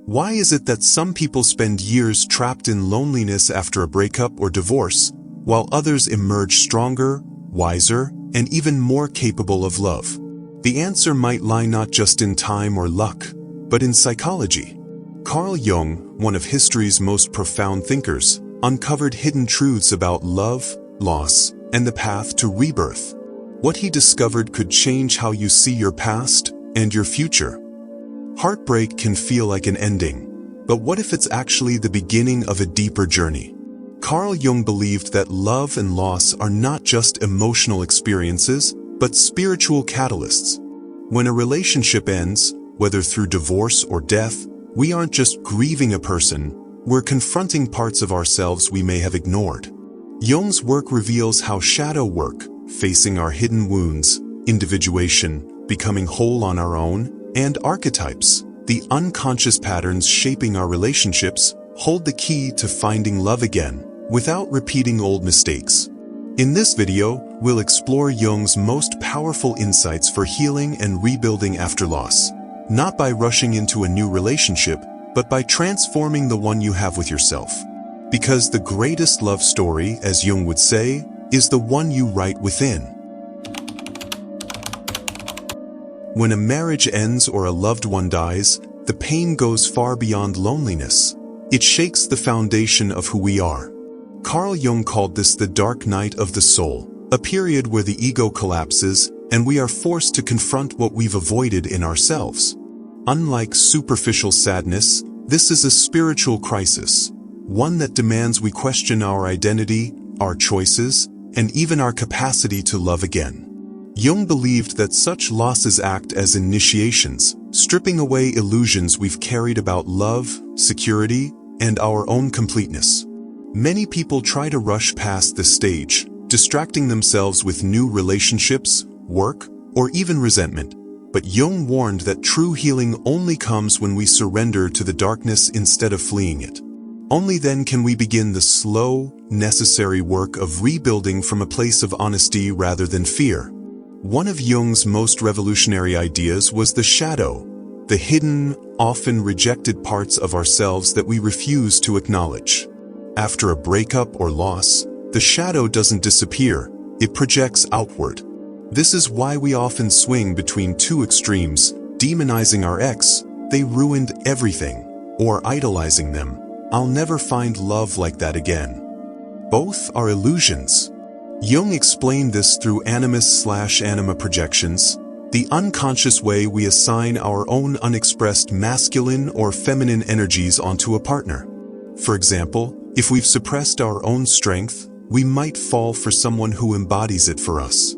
Why is it that some people spend years trapped in loneliness after a breakup or divorce, while others emerge stronger, wiser, and even more capable of love? The answer might lie not just in time or luck, but in psychology. Carl Jung, one of history's most profound thinkers, uncovered hidden truths about love, loss, and the path to rebirth. What he discovered could change how you see your past and your future. Heartbreak can feel like an ending, but what if it's actually the beginning of a deeper journey? Carl Jung believed that love and loss are not just emotional experiences, but spiritual catalysts. When a relationship ends, whether through divorce or death, we aren't just grieving a person, we're confronting parts of ourselves we may have ignored. Jung's work reveals how shadow work, facing our hidden wounds, individuation, becoming whole on our own, and archetypes, the unconscious patterns shaping our relationships, hold the key to finding love again, without repeating old mistakes. In this video, we'll explore Jung's most powerful insights for healing and rebuilding after loss, not by rushing into a new relationship, but by transforming the one you have with yourself. Because the greatest love story, as Jung would say, is the one you write within. When a marriage ends or a loved one dies, the pain goes far beyond loneliness. It shakes the foundation of who we are. Carl Jung called this the dark night of the soul, a period where the ego collapses and we are forced to confront what we've avoided in ourselves. Unlike superficial sadness, this is a spiritual crisis, one that demands we question our identity, our choices, and even our capacity to love again. Jung believed that such losses act as initiations, stripping away illusions we've carried about love, security, and our own completeness. Many people try to rush past this stage, distracting themselves with new relationships, work, or even resentment. But Jung warned that true healing only comes when we surrender to the darkness instead of fleeing it. Only then can we begin the slow, necessary work of rebuilding from a place of honesty rather than fear. One of Jung's most revolutionary ideas was the shadow, the hidden, often rejected parts of ourselves that we refuse to acknowledge. After a breakup or loss, the shadow doesn't disappear, it projects outward. This is why we often swing between two extremes, demonizing our ex, they ruined everything, or idolizing them, I'll never find love like that again. Both are illusions. Jung explained this through animus/anima projections, the unconscious way we assign our own unexpressed masculine or feminine energies onto a partner. For example, if we've suppressed our own strength, we might fall for someone who embodies it for us.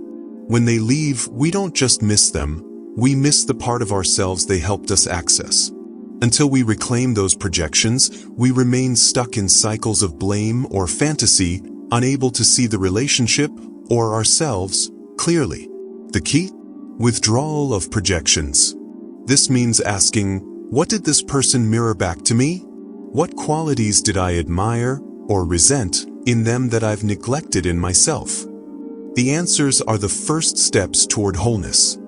When they leave, we don't just miss them, we miss the part of ourselves they helped us access. Until we reclaim those projections, we remain stuck in cycles of blame or fantasy, unable to see the relationship or ourselves clearly. The key? Withdrawal of projections. This means asking, what did this person mirror back to me? What qualities did I admire or resent in them that I've neglected in myself? The answers are the first steps toward wholeness.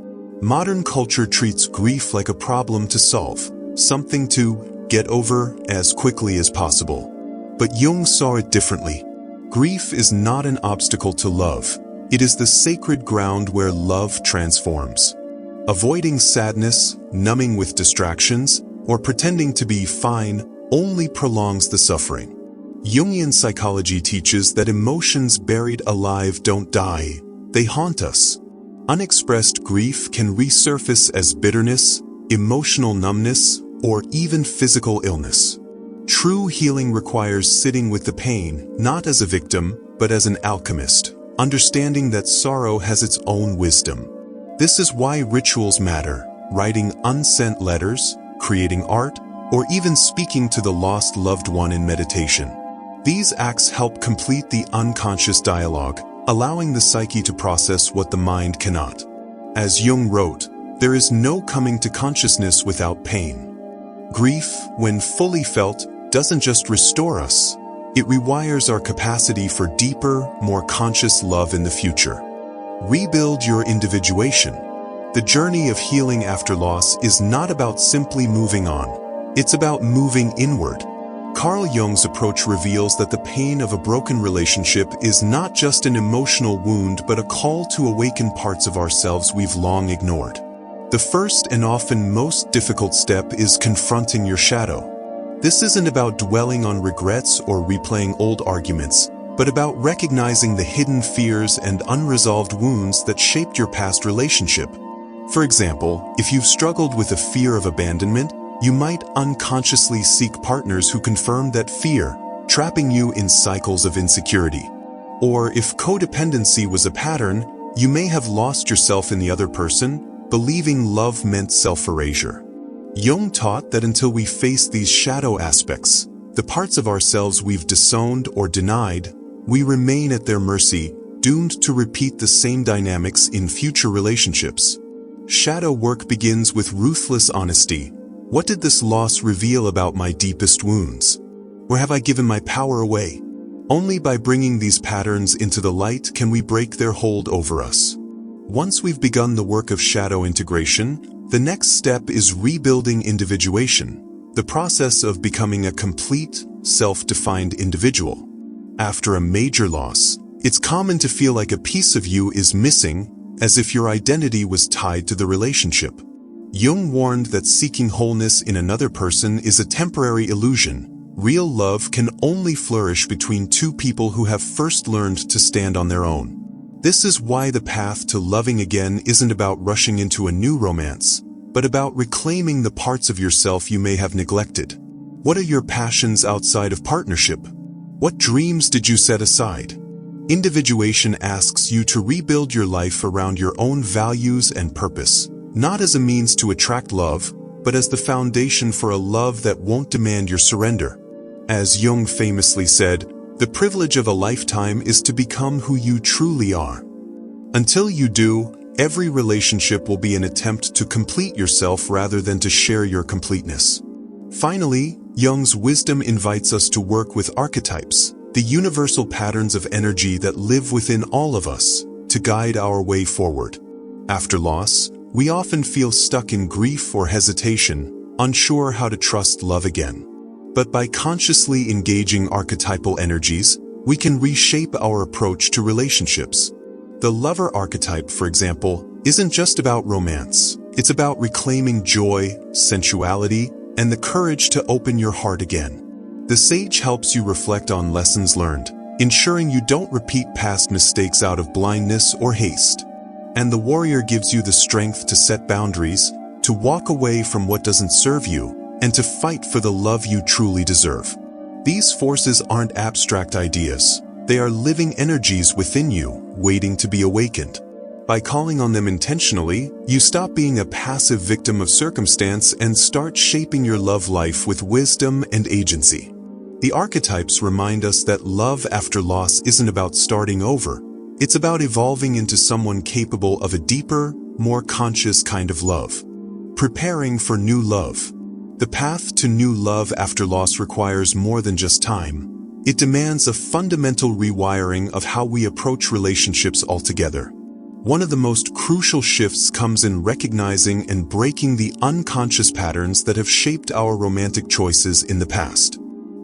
Modern culture treats grief like a problem to solve, something to get over as quickly as possible. But Jung saw it differently. Grief is not an obstacle to love. It is the sacred ground where love transforms. Avoiding sadness, numbing with distractions, or pretending to be fine only prolongs the suffering. Jungian psychology teaches that emotions buried alive don't die, they haunt us. Unexpressed grief can resurface as bitterness, emotional numbness, or even physical illness. True healing requires sitting with the pain, not as a victim, but as an alchemist, understanding that sorrow has its own wisdom. This is why rituals matter, writing unsent letters, creating art, or even speaking to the lost loved one in meditation. These acts help complete the unconscious dialogue, allowing the psyche to process what the mind cannot. As Jung wrote, there is no coming to consciousness without pain. Grief, when fully felt, doesn't just restore us, it rewires our capacity for deeper, more conscious love in the future. Rebuild your individuation. The journey of healing after loss is not about simply moving on. It's about moving inward. Carl Jung's approach reveals that the pain of a broken relationship is not just an emotional wound but a call to awaken parts of ourselves we've long ignored. The first and often most difficult step is confronting your shadow. This isn't about dwelling on regrets or replaying old arguments, but about recognizing the hidden fears and unresolved wounds that shaped your past relationship. For example, if you've struggled with a fear of abandonment, you might unconsciously seek partners who confirm that fear, trapping you in cycles of insecurity. Or if codependency was a pattern, you may have lost yourself in the other person, believing love meant self-erasure. Jung taught that until we face these shadow aspects, the parts of ourselves we've disowned or denied, we remain at their mercy, doomed to repeat the same dynamics in future relationships. Shadow work begins with ruthless honesty. What did this loss reveal about my deepest wounds? Or have I given my power away? Only by bringing these patterns into the light can we break their hold over us. Once we've begun the work of shadow integration, the next step is rebuilding individuation, the process of becoming a complete, self-defined individual. After a major loss, it's common to feel like a piece of you is missing, as if your identity was tied to the relationship. Jung warned that seeking wholeness in another person is a temporary illusion. Real love can only flourish between two people who have first learned to stand on their own. This is why the path to loving again isn't about rushing into a new romance, but about reclaiming the parts of yourself you may have neglected. What are your passions outside of partnership? What dreams did you set aside? Individuation asks you to rebuild your life around your own values and purpose. Not as a means to attract love, but as the foundation for a love that won't demand your surrender. As Jung famously said, the privilege of a lifetime is to become who you truly are. Until you do, every relationship will be an attempt to complete yourself rather than to share your completeness. Finally, Jung's wisdom invites us to work with archetypes, the universal patterns of energy that live within all of us, to guide our way forward. After loss, we often feel stuck in grief or hesitation, unsure how to trust love again. But by consciously engaging archetypal energies, we can reshape our approach to relationships. The lover archetype, for example, isn't just about romance. It's about reclaiming joy, sensuality, and the courage to open your heart again. The sage helps you reflect on lessons learned, ensuring you don't repeat past mistakes out of blindness or haste. And the warrior gives you the strength to set boundaries, to walk away from what doesn't serve you, and to fight for the love you truly deserve. These forces aren't abstract ideas. They are living energies within you, waiting to be awakened. By calling on them intentionally, you stop being a passive victim of circumstance and start shaping your love life with wisdom and agency. The archetypes remind us that love after loss isn't about starting over. It's about evolving into someone capable of a deeper, more conscious kind of love. Preparing for new love. The path to new love after loss requires more than just time. It demands a fundamental rewiring of how we approach relationships altogether. One of the most crucial shifts comes in recognizing and breaking the unconscious patterns that have shaped our romantic choices in the past.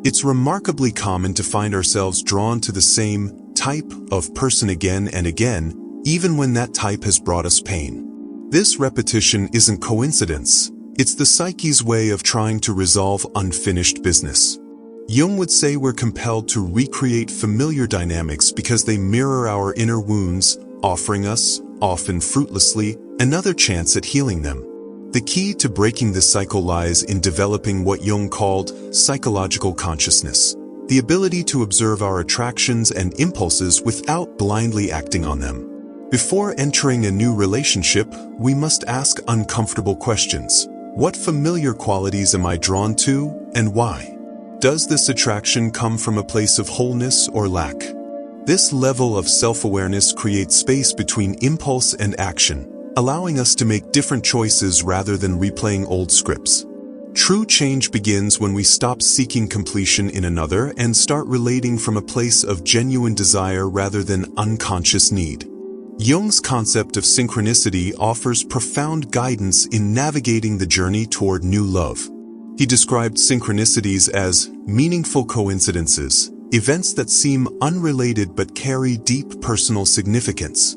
It's remarkably common to find ourselves drawn to the same type of person again and again, even when that type has brought us pain. This repetition isn't coincidence. It's the psyche's way of trying to resolve unfinished business. Jung would say we're compelled to recreate familiar dynamics because they mirror our inner wounds, offering us, often fruitlessly, another chance at healing them. The key to breaking this cycle lies in developing what Jung called psychological consciousness, the ability to observe our attractions and impulses without blindly acting on them. Before entering a new relationship, we must ask uncomfortable questions. What familiar qualities am I drawn to, and why? Does this attraction come from a place of wholeness or lack? This level of self-awareness creates space between impulse and action, allowing us to make different choices rather than replaying old scripts. True change begins when we stop seeking completion in another and start relating from a place of genuine desire rather than unconscious need. Jung's concept of synchronicity offers profound guidance in navigating the journey toward new love. He described synchronicities as meaningful coincidences, events that seem unrelated but carry deep personal significance.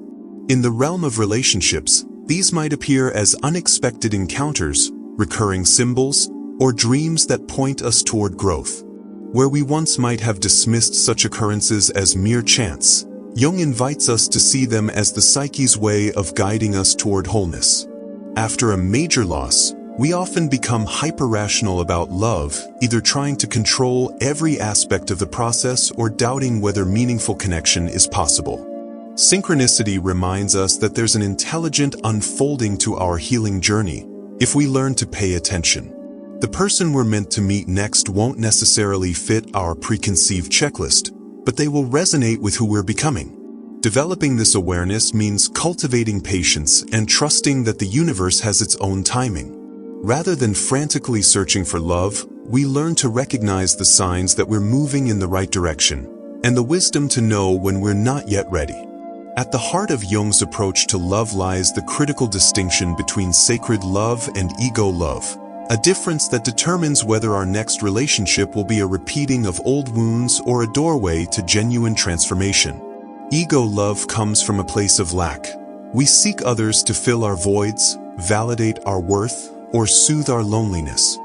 In the realm of relationships, these might appear as unexpected encounters, recurring symbols, or dreams that point us toward growth. Where we once might have dismissed such occurrences as mere chance, Jung invites us to see them as the psyche's way of guiding us toward wholeness. After a major loss, we often become hyper-rational about love, either trying to control every aspect of the process or doubting whether meaningful connection is possible. Synchronicity reminds us that there's an intelligent unfolding to our healing journey if we learn to pay attention. The person we're meant to meet next won't necessarily fit our preconceived checklist, but they will resonate with who we're becoming. Developing this awareness means cultivating patience and trusting that the universe has its own timing. Rather than frantically searching for love, we learn to recognize the signs that we're moving in the right direction, and the wisdom to know when we're not yet ready. At the heart of Jung's approach to love lies the critical distinction between sacred love and ego love, a difference that determines whether our next relationship will be a repeating of old wounds or a doorway to genuine transformation. Ego love comes from a place of lack. We seek others to fill our voids, validate our worth, or soothe our loneliness.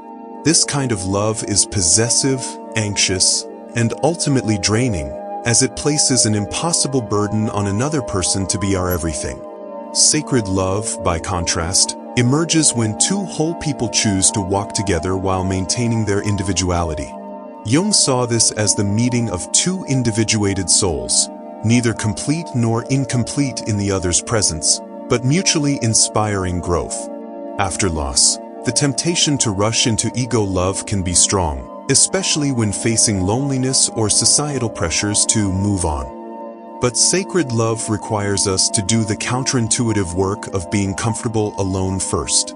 This kind of love is possessive, anxious, and ultimately draining, as it places an impossible burden on another person to be our everything. Sacred love, by contrast, emerges when two whole people choose to walk together while maintaining their individuality. Jung saw this as the meeting of two individuated souls, neither complete nor incomplete in the other's presence, but mutually inspiring growth. After loss, the temptation to rush into ego love can be strong, especially when facing loneliness or societal pressures to move on. But sacred love requires us to do the counterintuitive work of being comfortable alone first.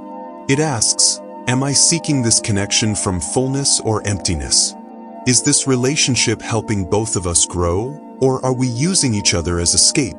It asks, am I seeking this connection from fullness or emptiness? Is this relationship helping both of us grow, or are we using each other as escape?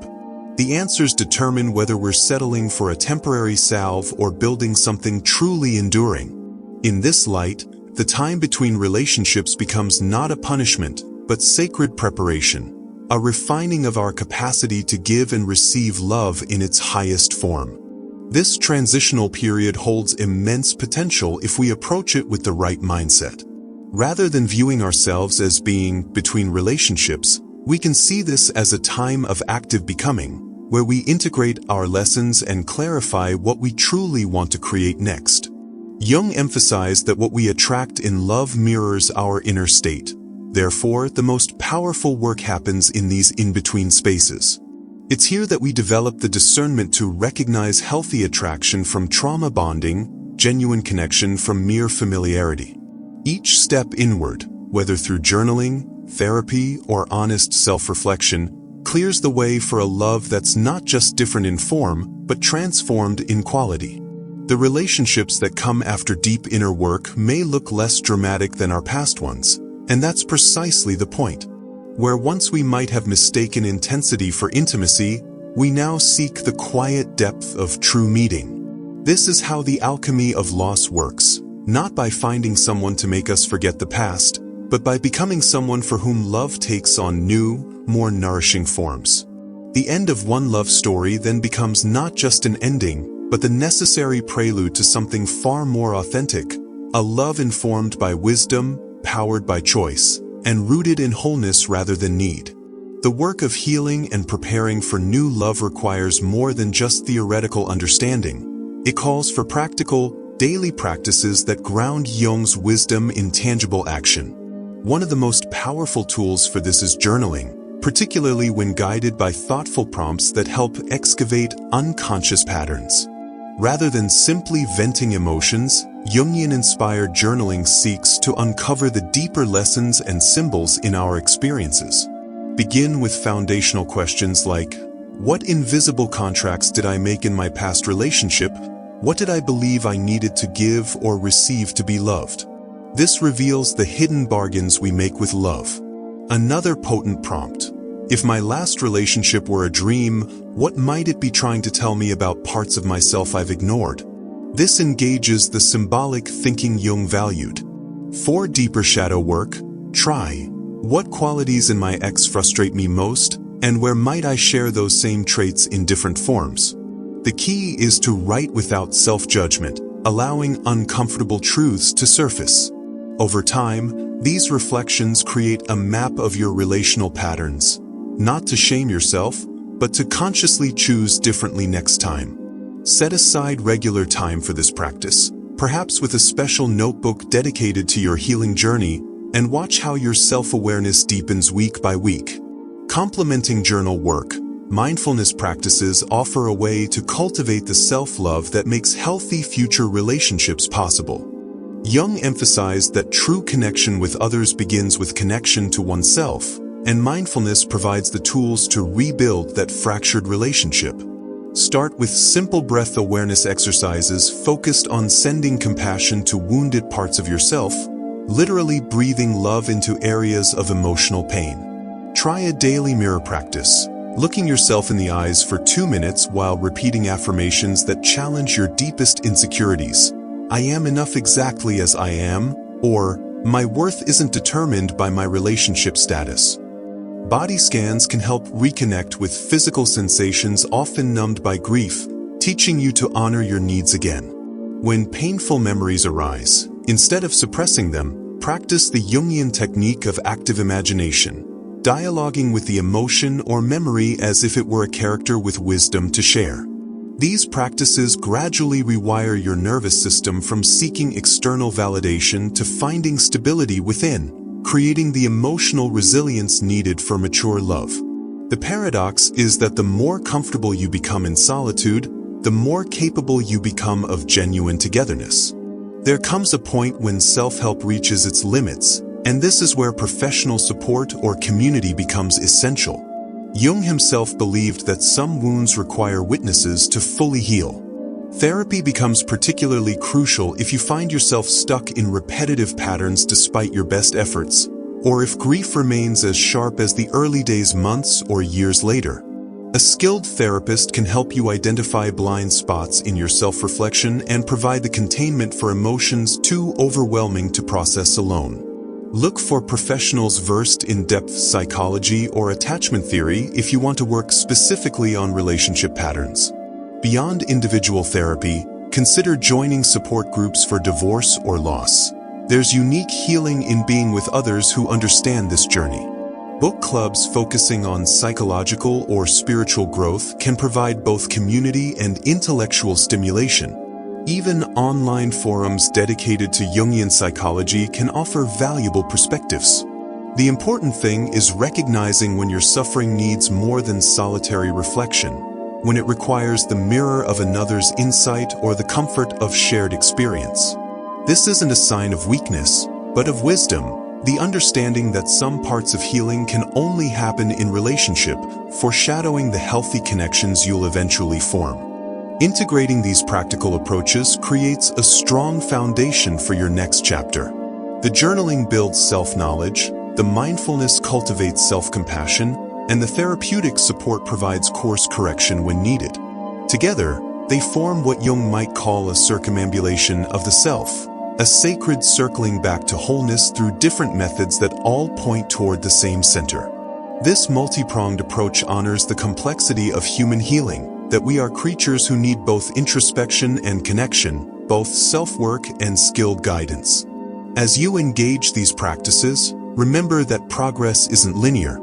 The answers determine whether we're settling for a temporary salve or building something truly enduring. In this light, the time between relationships becomes not a punishment, but sacred preparation, a refining of our capacity to give and receive love in its highest form. This transitional period holds immense potential if we approach it with the right mindset. Rather than viewing ourselves as being between relationships, we can see this as a time of active becoming, where we integrate our lessons and clarify what we truly want to create next. Jung emphasized that what we attract in love mirrors our inner state. Therefore, the most powerful work happens in these in-between spaces. It's here that we develop the discernment to recognize healthy attraction from trauma bonding, genuine connection from mere familiarity. Each step inward, whether through journaling, therapy, or honest self-reflection, clears the way for a love that's not just different in form, but transformed in quality. The relationships that come after deep inner work may look less dramatic than our past ones, and that's precisely the point. Where once we might have mistaken intensity for intimacy, we now seek the quiet depth of true meeting. This is how the alchemy of loss works, not by finding someone to make us forget the past, but by becoming someone for whom love takes on new, more nourishing forms. The end of one love story then becomes not just an ending, but the necessary prelude to something far more authentic, a love informed by wisdom, powered by choice, and rooted in wholeness rather than need. The work of healing and preparing for new love requires more than just theoretical understanding. It calls for practical, daily practices that ground Jung's wisdom in tangible action. One of the most powerful tools for this is journaling, particularly when guided by thoughtful prompts that help excavate unconscious patterns. Rather than simply venting emotions, Jungian-inspired journaling seeks to uncover the deeper lessons and symbols in our experiences. Begin with foundational questions like, what invisible contracts did I make in my past relationship? What did I believe I needed to give or receive to be loved? This reveals the hidden bargains we make with love. Another potent prompt. If my last relationship were a dream, what might it be trying to tell me about parts of myself I've ignored? This engages the symbolic thinking Jung valued, For deeper shadow work, try: what qualities in my ex frustrate me most, and where might I share those same traits in different forms? The key is to write without self-judgment, allowing uncomfortable truths to surface. Over time, these reflections create a map of your relational patterns, not to shame yourself, but to consciously choose differently next time. Set aside regular time for this practice, perhaps with a special notebook dedicated to your healing journey, and watch how your self-awareness deepens week by week. Complementing journal work, mindfulness practices offer a way to cultivate the self-love that makes healthy future relationships possible. Jung emphasized that true connection with others begins with connection to oneself, and mindfulness provides the tools to rebuild that fractured relationship. Start with simple breath awareness exercises focused on sending compassion to wounded parts of yourself, literally breathing love into areas of emotional pain. Try a daily mirror practice, looking yourself in the eyes for 2 minutes while repeating affirmations that challenge your deepest insecurities. I am enough exactly as I am, or my worth isn't determined by my relationship status. Body scans can help reconnect with physical sensations often numbed by grief, teaching you to honor your needs again. When painful memories arise, instead of suppressing them, practice the Jungian technique of active imagination, dialoguing with the emotion or memory as if it were a character with wisdom to share. These practices gradually rewire your nervous system from seeking external validation to finding stability within, creating the emotional resilience needed for mature love. The paradox is that the more comfortable you become in solitude, the more capable you become of genuine togetherness. There comes a point when self-help reaches its limits, and this is where professional support or community becomes essential. Jung himself believed that some wounds require witnesses to fully heal. Therapy becomes particularly crucial if you find yourself stuck in repetitive patterns despite your best efforts, or if grief remains as sharp as the early days months or years later. A skilled therapist can help you identify blind spots in your self-reflection and provide the containment for emotions too overwhelming to process alone. Look for professionals versed in depth psychology or attachment theory if you want to work specifically on relationship patterns. Beyond individual therapy, consider joining support groups for divorce or loss. There's unique healing in being with others who understand this journey. Book clubs focusing on psychological or spiritual growth can provide both community and intellectual stimulation. Even online forums dedicated to Jungian psychology can offer valuable perspectives. The important thing is recognizing when your suffering needs more than solitary reflection, when it requires the mirror of another's insight or the comfort of shared experience. This isn't a sign of weakness, but of wisdom, the understanding that some parts of healing can only happen in relationship, foreshadowing the healthy connections you'll eventually form. Integrating these practical approaches creates a strong foundation for your next chapter. The journaling builds self-knowledge, the mindfulness cultivates self-compassion, and the therapeutic support provides course correction when needed. Together, they form what Jung might call a circumambulation of the self, a sacred circling back to wholeness through different methods that all point toward the same center. This multi-pronged approach honors the complexity of human healing, that we are creatures who need both introspection and connection, both self-work and skilled guidance. As you engage these practices, remember that progress isn't linear.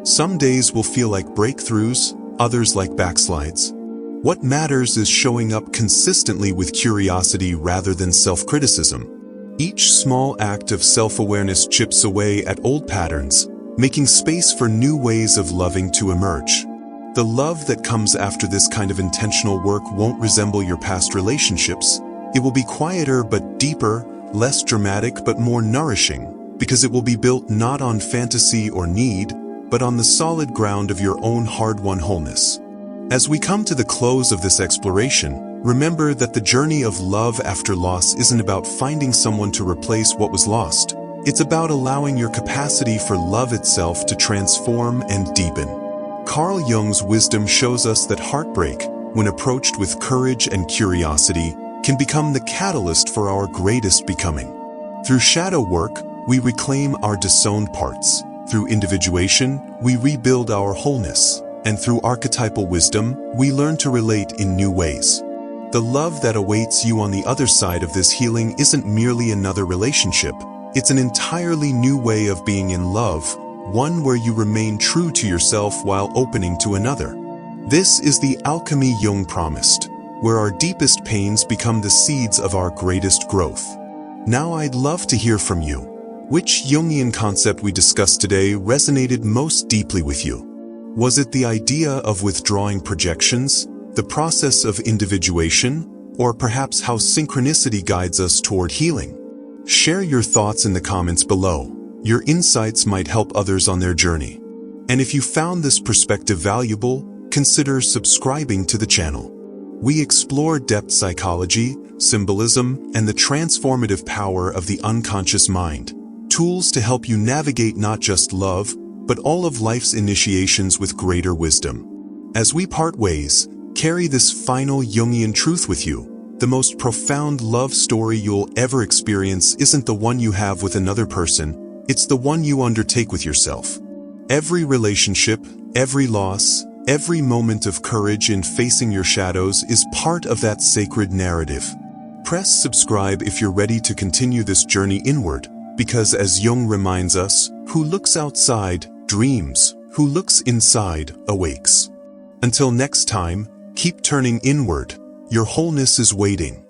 Some days will feel like breakthroughs, others like backslides. What matters is showing up consistently with curiosity rather than self-criticism. Each small act of self-awareness chips away at old patterns, making space for new ways of loving to emerge. The love that comes after this kind of intentional work won't resemble your past relationships. It will be quieter but deeper, less dramatic but more nourishing, because it will be built not on fantasy or need, but on the solid ground of your own hard-won wholeness. As we come to the close of this exploration, remember that the journey of love after loss isn't about finding someone to replace what was lost. It's about allowing your capacity for love itself to transform and deepen. Carl Jung's wisdom shows us that heartbreak, when approached with courage and curiosity, can become the catalyst for our greatest becoming. Through shadow work, we reclaim our disowned parts. Through individuation, we rebuild our wholeness. And through archetypal wisdom, we learn to relate in new ways. The love that awaits you on the other side of this healing isn't merely another relationship. It's an entirely new way of being in love, one where you remain true to yourself while opening to another. This is the alchemy Jung promised, where our deepest pains become the seeds of our greatest growth. Now I'd love to hear from you. Which Jungian concept we discussed today resonated most deeply with you? Was it the idea of withdrawing projections, the process of individuation, or perhaps how synchronicity guides us toward healing? Share your thoughts in the comments below. Your insights might help others on their journey. And if you found this perspective valuable, consider subscribing to the channel. We explore depth psychology, symbolism, and the transformative power of the unconscious mind. Tools to help you navigate not just love, but all of life's initiations with greater wisdom. As we part ways, carry this final Jungian truth with you. The most profound love story you'll ever experience isn't the one you have with another person, it's the one you undertake with yourself. Every relationship, every loss, every moment of courage in facing your shadows is part of that sacred narrative. Press subscribe if you're ready to continue this journey inward, because as Jung reminds us, who looks outside dreams, who looks inside awakes. Until next time, keep turning inward. Your wholeness is waiting.